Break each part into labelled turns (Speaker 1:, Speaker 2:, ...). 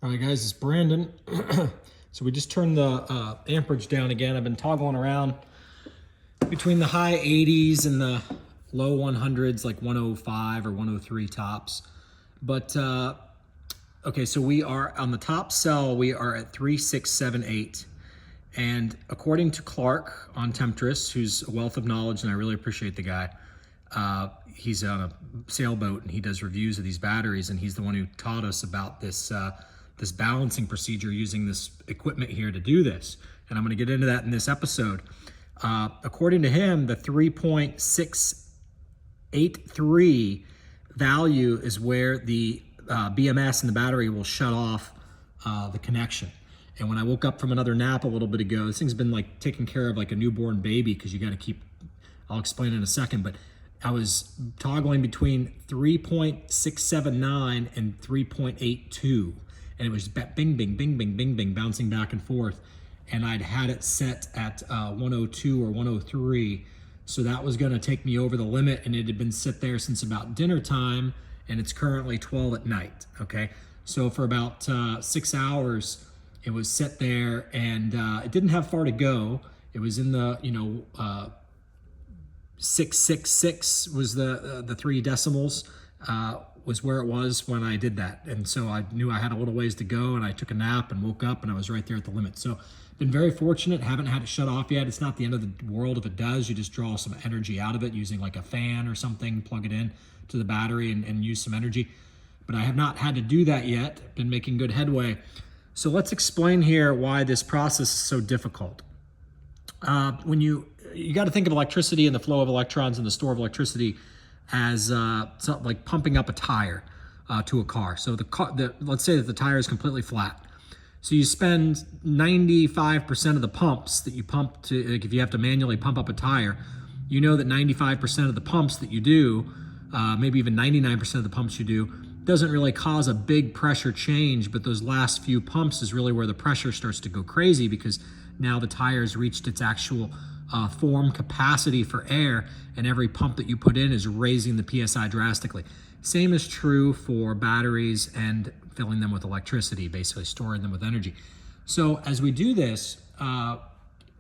Speaker 1: All right, guys, it's Brandon. So we just turned the amperage down again. I've been toggling around between the high 80s and the low 100s, like 105 or 103 tops. But, okay, so we are on the top cell, we are at 3678. And according to Clark on Temptress, who's a wealth of knowledge, and I really appreciate the guy, he's on a sailboat and he does reviews of these batteries, and he's the one who taught us about this this balancing procedure using this equipment here to do this. And I'm going to get into that in this episode. According to him, the 3.683 value is where the BMS in the battery will shut off the connection. And when I woke up from another nap a little bit ago, this thing's been like taking care of like a newborn baby, because you got to keep, I'll explain in a second, but I was toggling between 3.679 and 3.82. And it was bing, bing, bing, bing, bing, bing, bouncing back and forth. And I'd had it set at 102 or 103. So that was gonna take me over the limit, and it had been set there since about dinner time, and it's currently 12 at night, okay? So for about 6 hours, it was set there, and it didn't have far to go. It was in the, 666 was the 3 decimals, was where it was when I did that. And so I knew I had a little ways to go, and I took a nap and woke up and I was right there at the limit. So been very fortunate, haven't had it shut off yet. It's not the end of the world if it does. You just draw some energy out of it using like a fan or something, plug it in to the battery and use some energy. But I have not had to do that yet. Been making good headway. So let's explain here why this process is so difficult. When you got to think of electricity and the flow of electrons and the store of electricity as like pumping up a tire to a car. So let's say that the tire is completely flat. So you spend 95% of the pumps that you pump to, like if you have to manually pump up a tire, you know that 95% of the pumps that you do, maybe even 99% of the pumps you do, doesn't really cause a big pressure change, but those last few pumps is really where the pressure starts to go crazy, because now the tire's reached its actual form capacity for air, and every pump that you put in is raising the PSI drastically. Same is true for batteries and filling them with electricity, basically storing them with energy. So as we do this,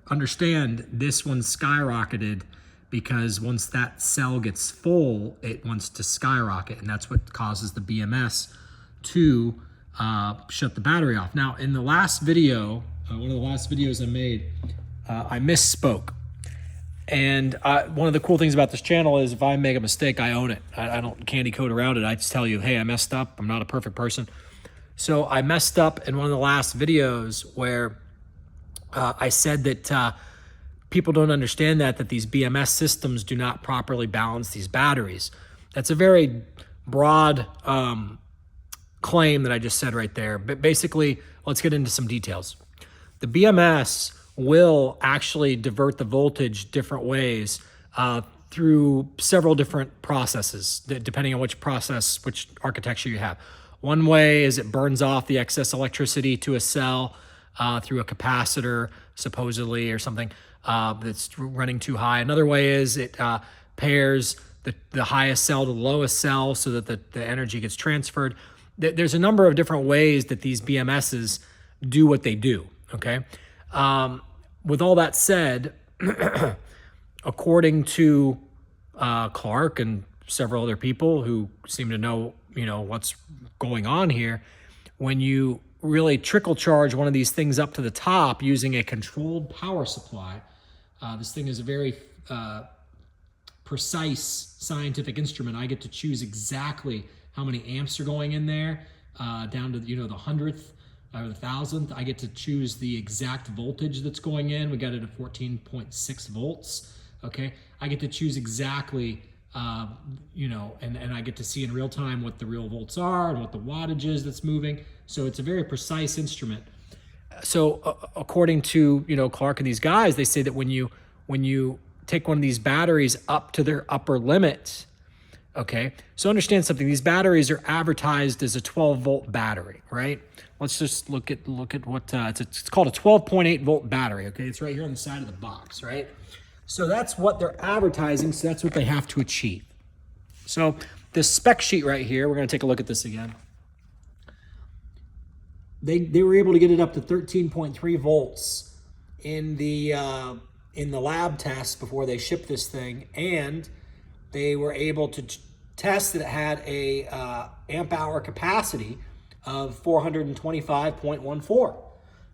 Speaker 1: understand this one's skyrocketed, because once that cell gets full, it wants to skyrocket, and that's what causes the BMS to shut the battery off. Now, in the last video, one of the last videos I made, I misspoke. And one of the cool things about this channel is if I make a mistake, I own it. I don't candy coat around it. I just tell you, hey, I messed up. I'm not a perfect person. So I messed up in one of the last videos where I said that people don't understand that these BMS systems do not properly balance these batteries. That's a very broad claim that I just said right there. But basically, let's get into some details. The BMS will actually divert the voltage different ways through several different processes, depending on which architecture you have. One way is it burns off the excess electricity to a cell through a capacitor, supposedly, or something that's running too high. Another way is it pairs the highest cell to the lowest cell so that the energy gets transferred. There's a number of different ways that these BMSs do what they do, okay? With all that said, according to Clark and several other people who seem to know, what's going on here, when you really trickle charge one of these things up to the top using a controlled power supply, this thing is a very precise scientific instrument. I get to choose exactly how many amps are going in there, down to the 100th or the 1000th. I get to choose the exact voltage that's going in. We got it at 14.6 volts. Okay, I get to choose exactly, and I get to see in real time what the real volts are and what the wattage is that's moving. So it's a very precise instrument. So according to Clark and these guys, they say that when you take one of these batteries up to their upper limit, okay, so understand something. These batteries are advertised as a 12-volt battery, right? Let's just look at what it's called, a 12.8 volt battery. Okay, it's right here on the side of the box, right? So that's what they're advertising. So that's what they have to achieve. So this spec sheet right here, we're going to take a look at this again. they were able to get it up to 13.3 volts in the lab test before they shipped this thing, and they were able to test that it had a amp hour capacity of 425.14.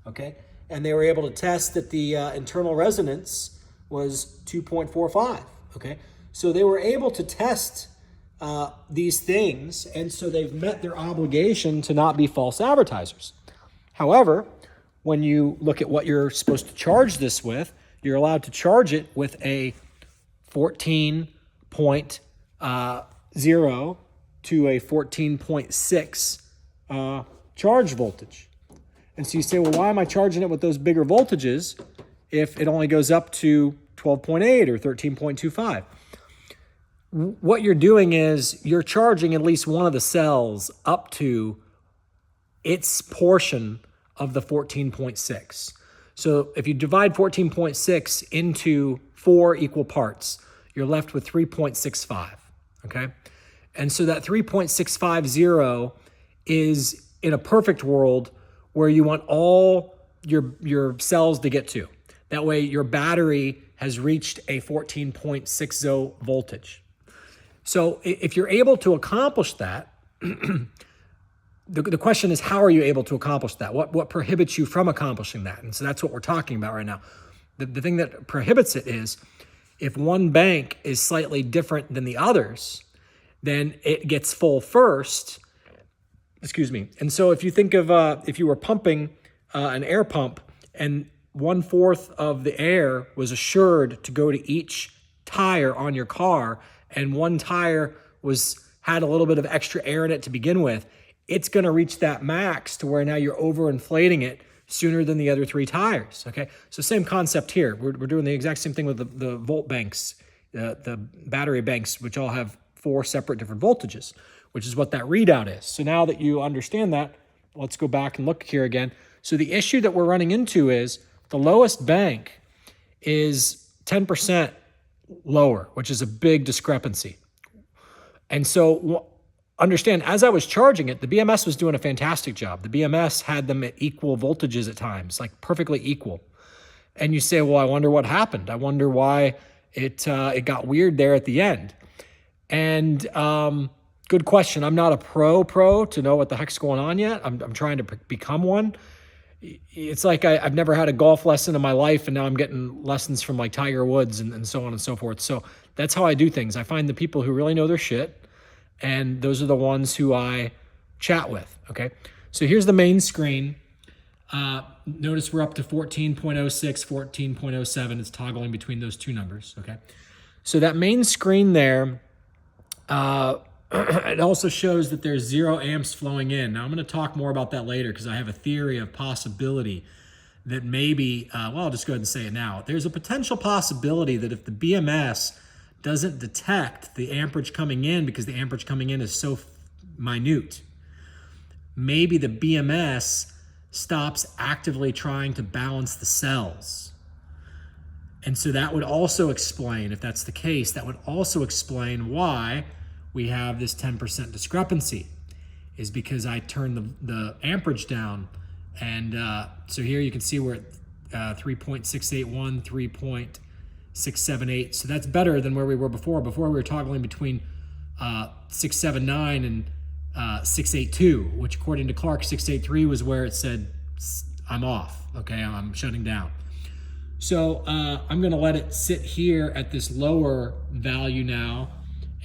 Speaker 1: Okay, and they were able to test that the internal resonance was 2.45. Okay, so they were able to test these things, and so they've met their obligation to not be false advertisers. However, when you look at what you're supposed to charge this with, you're allowed to charge it with a 14.0 to a 14.6 charge voltage. And so you say, well, why am I charging it with those bigger voltages if it only goes up to 12.8 or 13.25? What you're doing is you're charging at least one of the cells up to its portion of the 14.6. So if you divide 14.6 into 4 equal parts, you're left with 3.65, okay? And so that 3.650 is, in a perfect world, where you want all your cells to get to. That way your battery has reached a 14.60 voltage. So if you're able to accomplish that, the question is, how are you able to accomplish that? What prohibits you from accomplishing that? And so that's what we're talking about right now. The thing that prohibits it is if one bank is slightly different than the others, then it gets full first. Excuse me. And so if you think of if you were pumping an air pump and 1/4 of the air was assured to go to each tire on your car, and one tire had a little bit of extra air in it to begin with, it's going to reach that max to where now you're overinflating it sooner than the other 3 tires. Okay, so same concept here. We're doing the exact same thing with the volt banks, the battery banks, which all have 4 separate different voltages, which is what that readout is. So now that you understand that, let's go back and look here again. So the issue that we're running into is the lowest bank is 10% lower, which is a big discrepancy. And so understand, as I was charging it, the BMS was doing a fantastic job. The BMS had them at equal voltages at times, like perfectly equal. And you say, well, I wonder what happened. I wonder why it got weird there at the end. And good question. I'm not a pro to know what the heck's going on yet. I'm trying to become one. It's like I've never had a golf lesson in my life, and now I'm getting lessons from like Tiger Woods and so on and so forth. So that's how I do things. I find the people who really know their shit, and those are the ones who I chat with, okay? So here's the main screen. Notice we're up to 14.06, 14.07. It's toggling between those 2 numbers, okay? So that main screen there, it also shows that there's 0 amps flowing in. Now I'm going to talk more about that later because I have a theory of possibility that maybe, well, I'll just go ahead and say it now. There's a potential possibility that if the BMS doesn't detect the amperage coming in, because the amperage coming in is so minute, maybe the BMS stops actively trying to balance the cells. And so that would also explain, if that's the case, that would also explain why we have this 10% discrepancy, is because I turned the amperage down. And so here you can see we're at 3.681, 3.678. So that's better than where we were before. Before we were toggling between 679 and 682, which according to Clark, 683 was where it said, I'm off, okay, I'm shutting down. So I'm gonna let it sit here at this lower value now.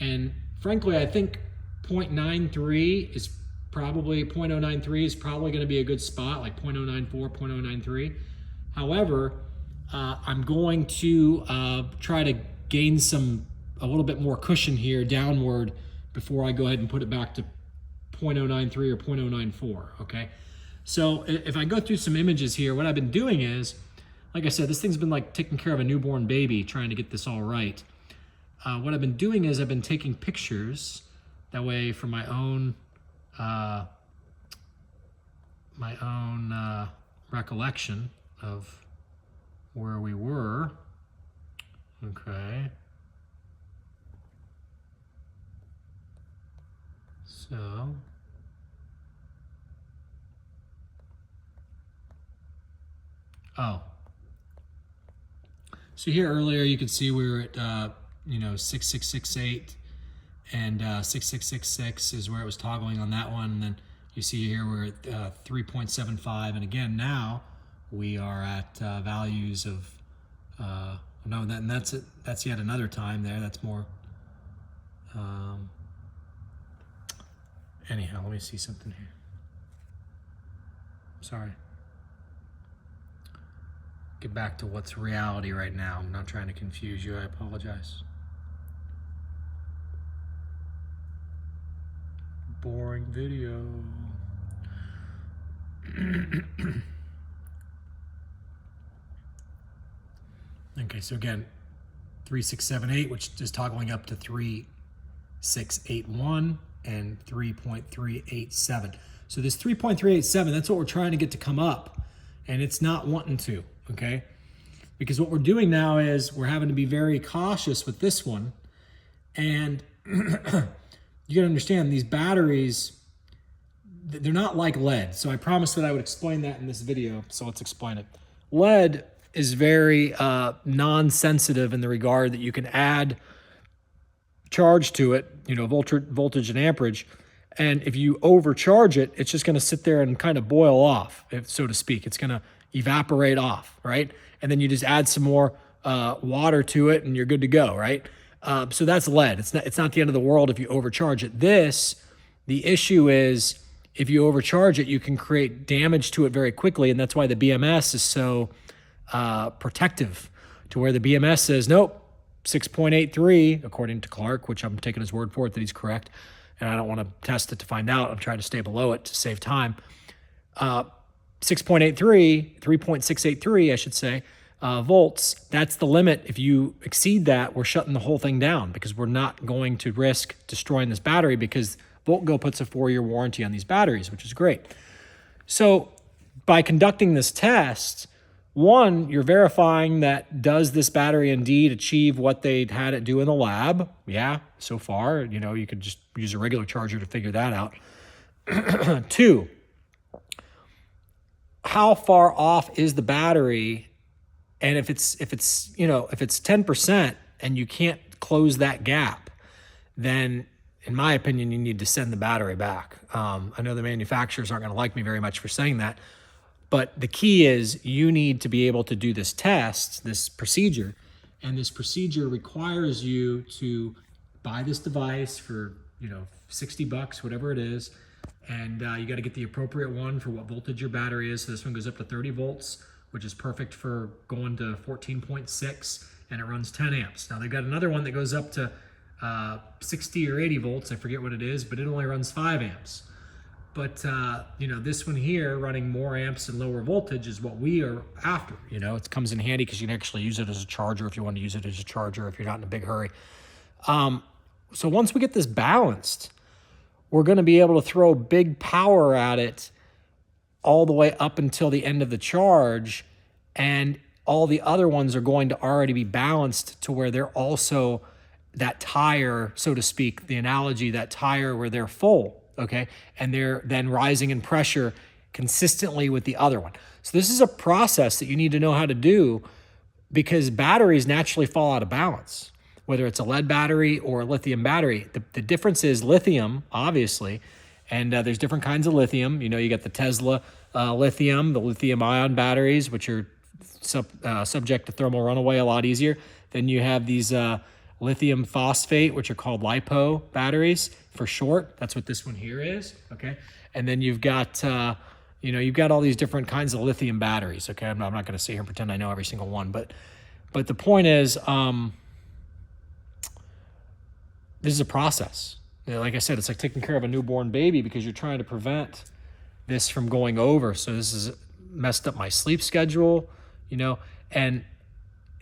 Speaker 1: And frankly, I think 0.93 is probably, 0.093 is probably gonna be a good spot, like 0.094, 0.093. However, I'm going to try to gain a little bit more cushion here downward before I go ahead and put it back to 0.093 or 0.094, okay? So if I go through some images here, what I've been doing is, like I said, this thing's been like taking care of a newborn baby, trying to get this all right. What I've been doing is I've been taking pictures, that way for my own recollection of where we were. Okay. So Oh. So here earlier you could see we were at, 6668 and 6666 is where it was toggling on that one. And then you see here we're at 3.75. And again, now we are at values of, no, that's yet another time there. That's more, anyhow, let me see something here. Sorry. Get back to what's reality right now. I'm not trying to confuse you. I apologize. Boring video. Okay, so again, 3678, which is toggling up to 3681 and 3.387. So this 3.387, that's what we're trying to get to come up, and it's not wanting to, okay? Because what we're doing now is we're having to be very cautious with this one, and you gotta understand these batteries, they're not like lead. So I promised that I would explain that in this video, so let's explain it. Lead is very non-sensitive in the regard that you can add charge to it, voltage and amperage, and if you overcharge it, it's just going to sit there and kind of boil off, so to speak. It's going to evaporate off, right? And then you just add some more water to it and you're good to go, right? So that's lead. It's not the end of the world if you overcharge it. The issue is if you overcharge it, you can create damage to it very quickly, and that's why the BMS is so protective, to where the BMS says, nope, 6.83, according to Clark, which I'm taking his word for it that he's correct, and I don't want to test it to find out. I'm trying to stay below it to save time. 3.683, I should say, volts, that's the limit. If you exceed that, we're shutting the whole thing down, because we're not going to risk destroying this battery, because VoltGo puts a 4-year warranty on these batteries, which is great. So by conducting this test, one, you're verifying that does this battery indeed achieve what they'd had it do in the lab? Yeah, so far, you could just use a regular charger to figure that out. 2, how far off is the battery? And if it's 10% and you can't close that gap, then in my opinion, you need to send the battery back. I know the manufacturers aren't going to like me very much for saying that, but the key is you need to be able to do this test, this procedure, and this procedure requires you to buy this device for, $60, whatever it is, and you got to get the appropriate one for what voltage your battery is. So this one goes up to 30 volts, which is perfect for going to 14.6, and it runs 10 amps. Now they've got another one that goes up to 60 or 80 volts, I forget what it is, but it only runs 5 amps. But, this one here running more amps and lower voltage is what we are after. It comes in handy because you can actually use it as a charger if you want to use it as a charger if you're not in a big hurry. So once we get this balanced, we're going to be able to throw big power at it all the way up until the end of the charge, and all the other ones are going to already be balanced to where they're also that tire, so to speak, the analogy, that tire where they're full. Okay, and they're then rising in pressure consistently with the other one. So this is a process that you need to know how to do, because batteries naturally fall out of balance, whether it's a lead battery or a lithium battery. The difference is lithium, obviously, and there's different kinds of lithium. You got the Tesla lithium, the lithium ion batteries, which are subject to thermal runaway a lot easier. Then you have these lithium phosphate, which are called lipo batteries for short. That's what this one here is, okay? And then you've got, you've got all these different kinds of lithium batteries, okay? I'm not going to sit here and pretend I know every single one, but the point is, this is a process. Like I said, it's like taking care of a newborn baby, because you're trying to prevent this from going over. So this has messed up my sleep schedule, and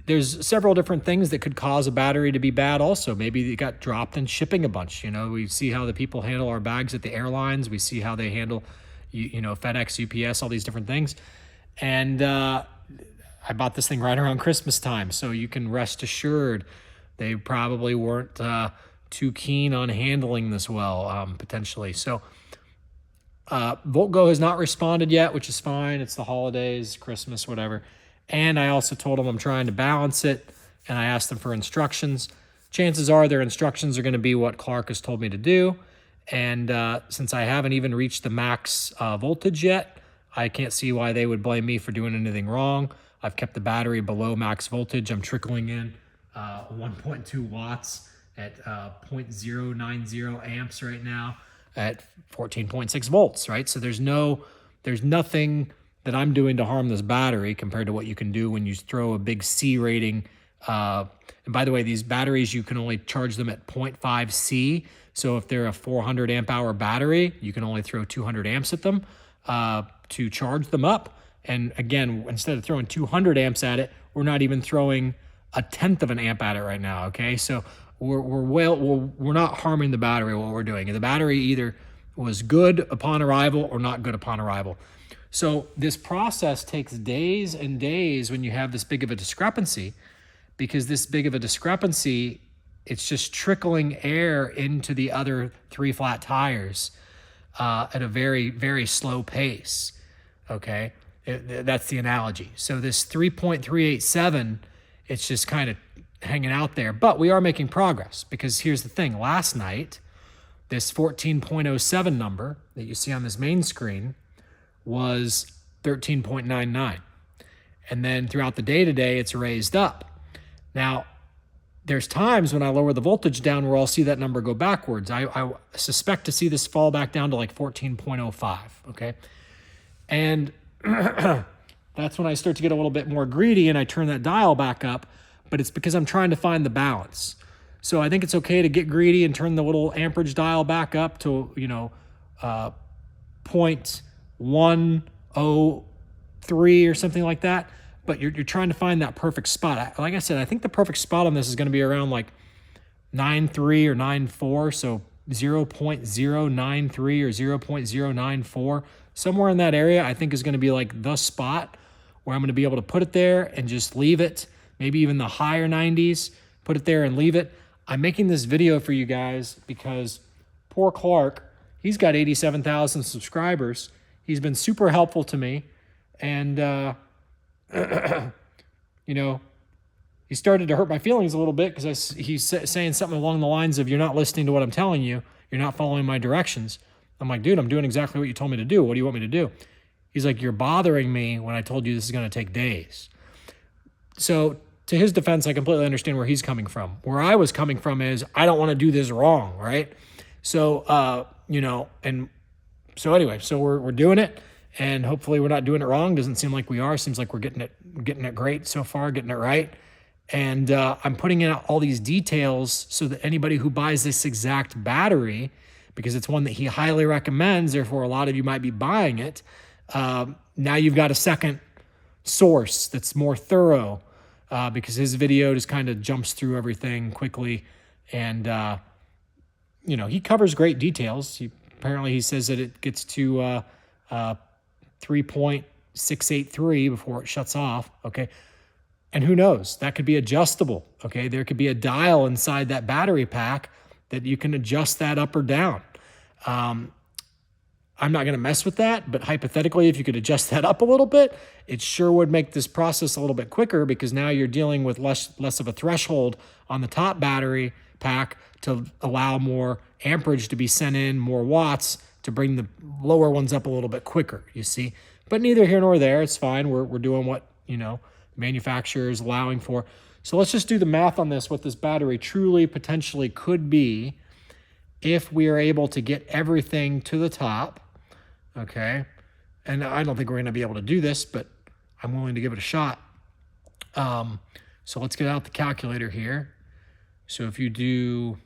Speaker 1: there's several different things that could cause a battery to be bad also. Maybe it got dropped in shipping a bunch. We see how the people handle our bags at the airlines. We see how they handle, FedEx, UPS, all these different things. And I bought this thing right around Christmas time, so you can rest assured they probably weren't too keen on handling this well, potentially. So VoltGo has not responded yet, which is fine. It's the holidays, Christmas, whatever. And I also told them I'm trying to balance it, and I asked them for instructions. Chances are their instructions are going to be what Clark has told me to do. And since I haven't even reached the max voltage yet, I can't see why they would blame me for doing anything wrong. I've kept the battery below max voltage. I'm trickling in 1.2 watts at 0.090 amps right now at 14.6 volts, right? So there's nothing that I'm doing to harm this battery compared to what you can do when you throw a big C rating. And by the way, these batteries, you can only charge them at 0.5 C. So if they're a 400 amp hour battery, you can only throw 200 amps at them to charge them up. And again, instead of throwing 200 amps at it, we're not even throwing a tenth of an amp at it right now, okay? So we're not harming the battery what we're doing. The battery either was good upon arrival or not good upon arrival. So this process takes days and days when you have this big of a discrepancy, because this big of a discrepancy, it's just trickling air into the other 3 flat tires at a very, very slow pace, okay? That's the analogy. So this 3.387, it's just kind of hanging out there, but we are making progress, because here's the thing. Last night, this 14.07 number that you see on this main screen was 13.99. And then throughout the day today, it's raised up. Now, there's times when I lower the voltage down where I'll see that number go backwards. I suspect to see this fall back down to like 14.05, okay? And that's when I start to get a little bit more greedy and I turn that dial back up, but it's because I'm trying to find the balance. So I think it's okay to get greedy and turn the little amperage dial back up to, 0.103 or something like that. But you're trying to find that perfect spot. Like I said, I think the perfect spot on this is going to be around like 9.3 or 9.4. So 0.093 or 0.094. Somewhere in that area, I think is going to be like the spot where I'm going to be able to put it there and just leave it. Maybe even the higher 90s, put it there and leave it. I'm making this video for you guys because poor Clark, he's got 87,000 subscribers. He's been super helpful to me. And, he started to hurt my feelings a little bit because he's saying something along the lines of, you're not listening to what I'm telling you. You're not following my directions. I'm like, dude, I'm doing exactly what you told me to do. What do you want me to do? He's like, you're bothering me when I told you this is going to take days. So to his defense, I completely understand where he's coming from. Where I was coming from is, I don't want to do this wrong, right? So, and so anyway, so we're doing it. And hopefully we're not doing it wrong. Doesn't seem like we are. Seems like we're getting it great so far, getting it right. And I'm putting in all these details so that anybody who buys this exact battery, because it's one that he highly recommends, therefore a lot of you might be buying it, now you've got a second source that's more thorough, because his video just kind of jumps through everything quickly. And, he covers great details. Apparently he says that it gets to 3.683 before it shuts off, okay? And who knows? That could be adjustable, okay? There could be a dial inside that battery pack that you can adjust that up or down. I'm not going to mess with that, but hypothetically, if you could adjust that up a little bit, it sure would make this process a little bit quicker, because now you're dealing with less of a threshold on the top battery pack to allow more amperage to be sent in, more watts, to bring the lower ones up a little bit quicker, you see. But neither here nor there. It's fine. We're doing what, the manufacturer is allowing for. So let's just do the math on this, what this battery truly potentially could be if we are able to get everything to the top, okay? And I don't think we're going to be able to do this, but I'm willing to give it a shot. So let's get out the calculator here. So if you do...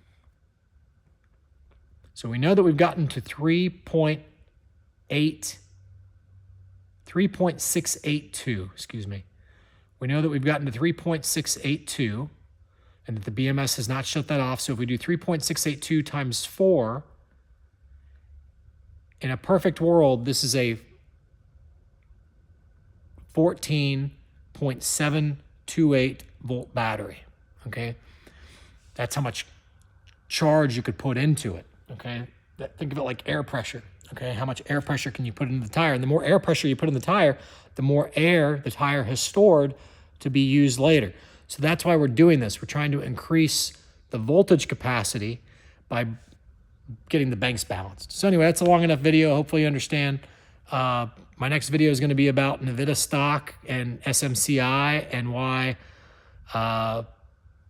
Speaker 1: So we know that we've gotten to 3.682, excuse me. We know that we've gotten to 3.682 and that the BMS has not shut that off. So if we do 3.682 times 4, in a perfect world, this is a 14.728 volt battery, okay? That's how much charge you could put into it. Okay, think of it like air pressure. Okay, how much air pressure can you put into the tire? And the more air pressure you put in the tire, the more air the tire has stored to be used later. So that's why we're doing this. We're trying to increase the voltage capacity by getting the banks balanced. So anyway, that's a long enough video. Hopefully you understand. My next video is going to be about Vette stock and SMCI and why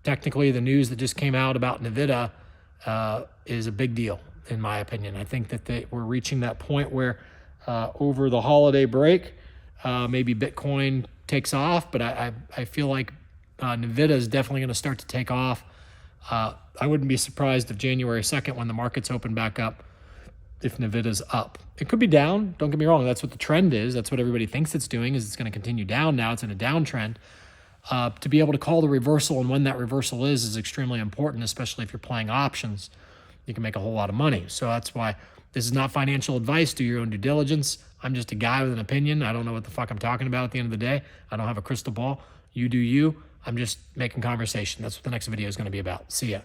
Speaker 1: technically the news that just came out about Vette is a big deal, in my opinion. I think that we're reaching that point where over the holiday break, maybe Bitcoin takes off, but I feel like Vette is definitely going to start to take off. I wouldn't be surprised if January 2nd, when the markets open back up, if Vette's up. It could be down, don't get me wrong. That's what the trend is. That's what everybody thinks it's doing, is it's going to continue down now. It's in a downtrend. To be able to call the reversal and when that reversal is extremely important, especially if you're playing options. You can make a whole lot of money. So that's why this is not financial advice. Do your own due diligence. I'm just a guy with an opinion. I don't know what the fuck I'm talking about at the end of the day. I don't have a crystal ball. You do you. I'm just making conversation. That's what the next video is going to be about. See ya.